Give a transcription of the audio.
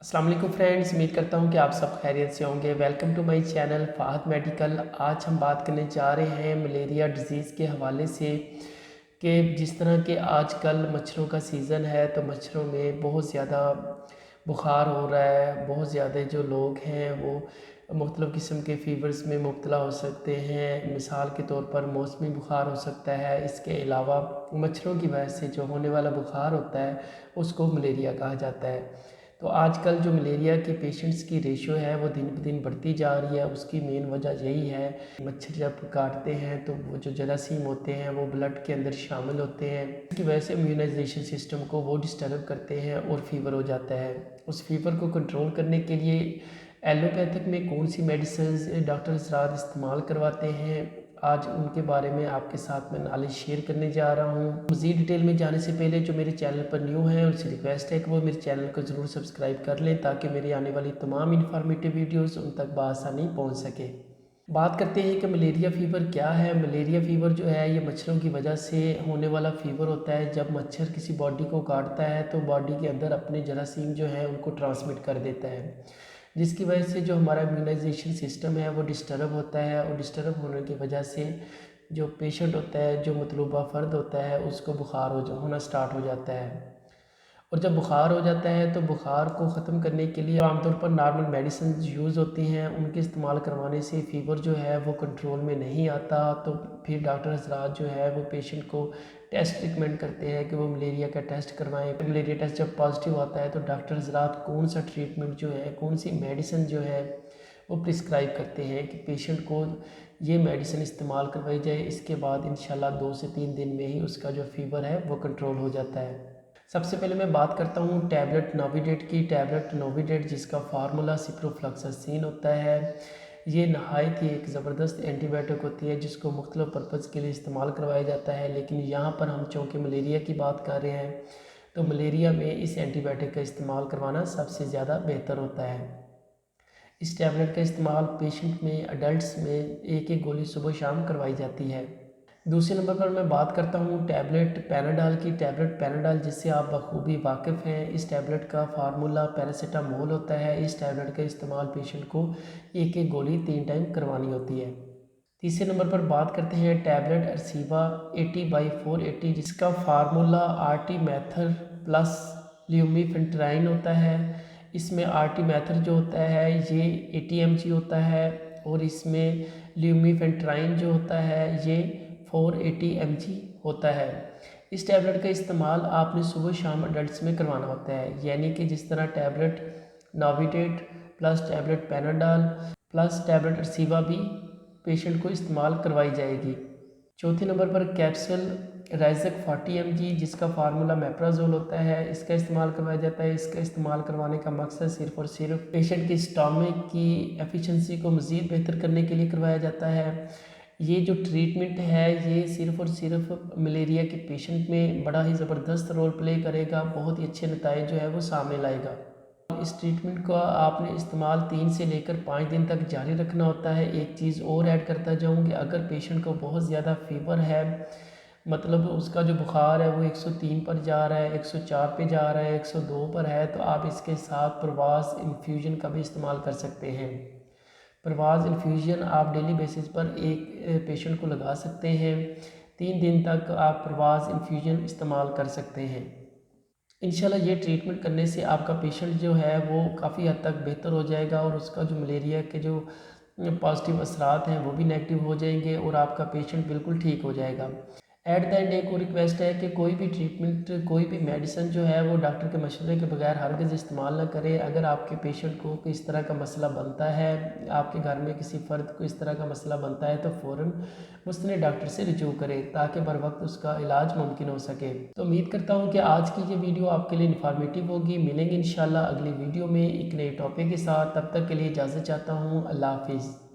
अस्सलाम वालेकुम फ्रेंड्स, उम्मीद करता हूँ कि आप सब खैरियत से होंगे। Welcome to my channel Fahad medical. आज हम बात करने जा रहे हैं मलेरिया डिज़ीज़ के हवाले से कि जिस तरह के आजकल मच्छरों का सीज़न है तो मच्छरों में बहुत ज़्यादा बुखार हो रहा है। बहुत ज़्यादा जो लोग हैं वो मुख्तलिफ़ किस्म के फ़ीवर्स में मुब्तला हो सकते हैं। मिसाल के तौर पर मौसमी बुखार हो सकता है। इसके अलावा मच्छरों की वजह से जो होने वाला बुखार होता है उसको मलेरिया कहा जाता है। तो आजकल जो मलेरिया के पेशेंट्स की रेशो है वो दिन ब दिन बढ़ती जा रही है। उसकी मेन वजह यही है, मच्छर जब काटते हैं तो वो जो जरासीम होते हैं वो ब्लड के अंदर शामिल होते हैं। इसकी वजह से इम्यूनाइजेशन सिस्टम को वो डिस्टर्ब करते हैं और फीवर हो जाता है। उस फीवर को कंट्रोल करने के लिए एलोपैथिक में कौन सी मेडिसिन डॉक्टर हज़रात इस्तेमाल करवाते हैं, आज उनके बारे में आपके साथ मैं नॉलेज शेयर करने जा रहा हूँ। मज़ीद डिटेल में जाने से पहले जो मेरे चैनल पर न्यू हैं उनसे रिक्वेस्ट है कि वो मेरे चैनल को ज़रूर सब्सक्राइब कर लें ताकि मेरी आने वाली तमाम इन्फॉर्मेटिव वीडियोस उन तक बआसानी पहुँच सके। बात करते हैं कि मलेरिया फ़ीवर क्या है। मलेरिया फ़ीवर जो है ये मच्छरों की वजह से होने वाला फ़ीवर होता है। जब मच्छर किसी बॉडी को काटता है तो बॉडी के अंदर अपने जरासीम जो है उनको ट्रांसमिट कर देता है, जिसकी वजह से जो हमारा इम्यूनाइजेशन सिस्टम है वो डिस्टर्ब होता है। और डिस्टर्ब होने की वजह से जो पेशेंट होता है, जो मतलूबा फ़र्द होता है, उसको बुखार होना स्टार्ट हो जाता है। और जब बुखार हो जाता है तो बुखार को ख़त्म करने के लिए आमतौर पर नॉर्मल मेडिसिन यूज़ होती हैं, उनके इस्तेमाल करवाने से फ़ीवर जो है वो कंट्रोल में नहीं आता। तो फिर डॉक्टर हज़रात जो है वो पेशेंट को टेस्ट रिकमेंड करते हैं कि वो मलेरिया का टेस्ट करवाएं। मलेरिया टेस्ट जब पॉजिटिव आता है तो डॉक्टर हज़रात कौन सा ट्रीटमेंट जो है, कौन सी मेडिसिन जो है वो प्रिस्क्राइब करते हैं कि पेशेंट को ये मेडिसिन इस्तेमाल करवाई जाए। इसके बाद इंशाल्लाह 2 से 3 दिन में ही उसका जो फ़ीवर है वो कंट्रोल हो जाता है। सबसे पहले मैं बात करता हूँ टैबलेट नोविडेट की। टैबलेट नोविडेट जिसका फार्मूला सिप्रोफ्लॉक्सासिन होता है, ये नहायत ही एक ज़बरदस्त एंटीबायोटिक होती है जिसको मुख्तलिफ़ पर्पज़ के लिए इस्तेमाल करवाया जाता है। लेकिन यहाँ पर हम चूँकि मलेरिया की बात कर रहे हैं तो मलेरिया में इस एंटीबायोटिक का इस्तेमाल करवाना सबसे ज़्यादा बेहतर होता है। इस टैबलेट का इस्तेमाल पेशेंट में, अडल्ट्स में एक एक गोली सुबह शाम करवाई जाती है। दूसरे नंबर पर मैं बात करता हूँ टैबलेट पैनाडॉल की। टैबलेट पैनाडॉल जिससे आप बखूबी वाकिफ़ हैं, इस टैबलेट का फार्मूला पैरासीटामोल होता है। इस टैबलेट का इस्तेमाल पेशेंट को एक एक गोली 3 टाइम करवानी होती है। तीसरे नंबर पर बात करते हैं टैबलेट अर्सीवा 80/480 जिसका फार्मूला आर्टी मैथर प्लस ल्यूमीफेंट्राइन होता है। इसमें आर्टी मैथर जो होता है ये 80 mg होता है और इसमें ल्यूमीफेंट्राइन जो होता है ये 480 mg होता है। इस टैबलेट का इस्तेमाल आपने सुबह शाम अडल्ट्स में करवाना होता है, यानी कि जिस तरह tablet Novidat plus tablet Panadol plus tablet अर्सीवा भी पेशेंट को इस्तेमाल करवाई जाएगी। चौथे नंबर पर कैप्सूल राइजक 40 mg जिसका फार्मूला मेप्राजोल होता है, इसका इस्तेमाल करवाया जाता है। इसका इस्तेमाल करवाने का मकसद सिर्फ़ और सिर्फ पेशेंट की स्टमक की एफिशिएंसी को मज़ीद बेहतर करने के लिए करवाया जाता है। ये जो ट्रीटमेंट है ये सिर्फ़ और सिर्फ मलेरिया के पेशेंट में बड़ा ही ज़बरदस्त रोल प्ले करेगा, बहुत ही अच्छे नतीजे जो है वो सामने लाएगा। इस ट्रीटमेंट का आपने इस्तेमाल 3 से लेकर 5 दिन तक जारी रखना होता है। एक चीज़ और ऐड करता जाऊँ कि अगर पेशेंट को बहुत ज़्यादा फ़ीवर है, मतलब उसका जो बुखार है वो 103 पर जा रहा है, 104 पे जा रहा है, 102 पर है, तो आप इसके साथ प्रवास इन्फ्यूजन का भी इस्तेमाल कर सकते हैं। प्रवास इन्फ्यूजन आप डेली बेसिस पर एक पेशेंट को लगा सकते हैं। 3 दिन तक आप प्रवास इन्फ्यूजन इस्तेमाल कर सकते हैं। इंशाल्लाह ये ट्रीटमेंट करने से आपका पेशेंट जो है वो काफ़ी हद तक बेहतर हो जाएगा और उसका जो मलेरिया के जो पॉजिटिव असरात हैं वो भी नेगेटिव हो जाएंगे और आपका पेशेंट बिल्कुल ठीक हो जाएगा। एट द एंड एक और रिक्वेस्ट है कि कोई भी ट्रीटमेंट, कोई भी मेडिसिन जो है वो डॉक्टर के मशवरे के बगैर हरगिज़ इस्तेमाल ना करें। अगर आपके पेशेंट को इस तरह का मसला बनता है, आपके घर में किसी फ़र्द को इस तरह का मसला बनता है तो फ़ौरन मुस्तने डॉक्टर से रिजू करें ताकि बर वक्त उसका इलाज मुमकिन हो सके। तो उम्मीद करता हूँ कि आज की ये वीडियो आपके लिए इन्फॉर्मेटिव होगी। मिलेंगे इंशाल्लाह अगली वीडियो में एक नए टॉपिक के साथ। तब तक के लिए इजाज़त चाहता हूँ। अल्लाह हाफिज़।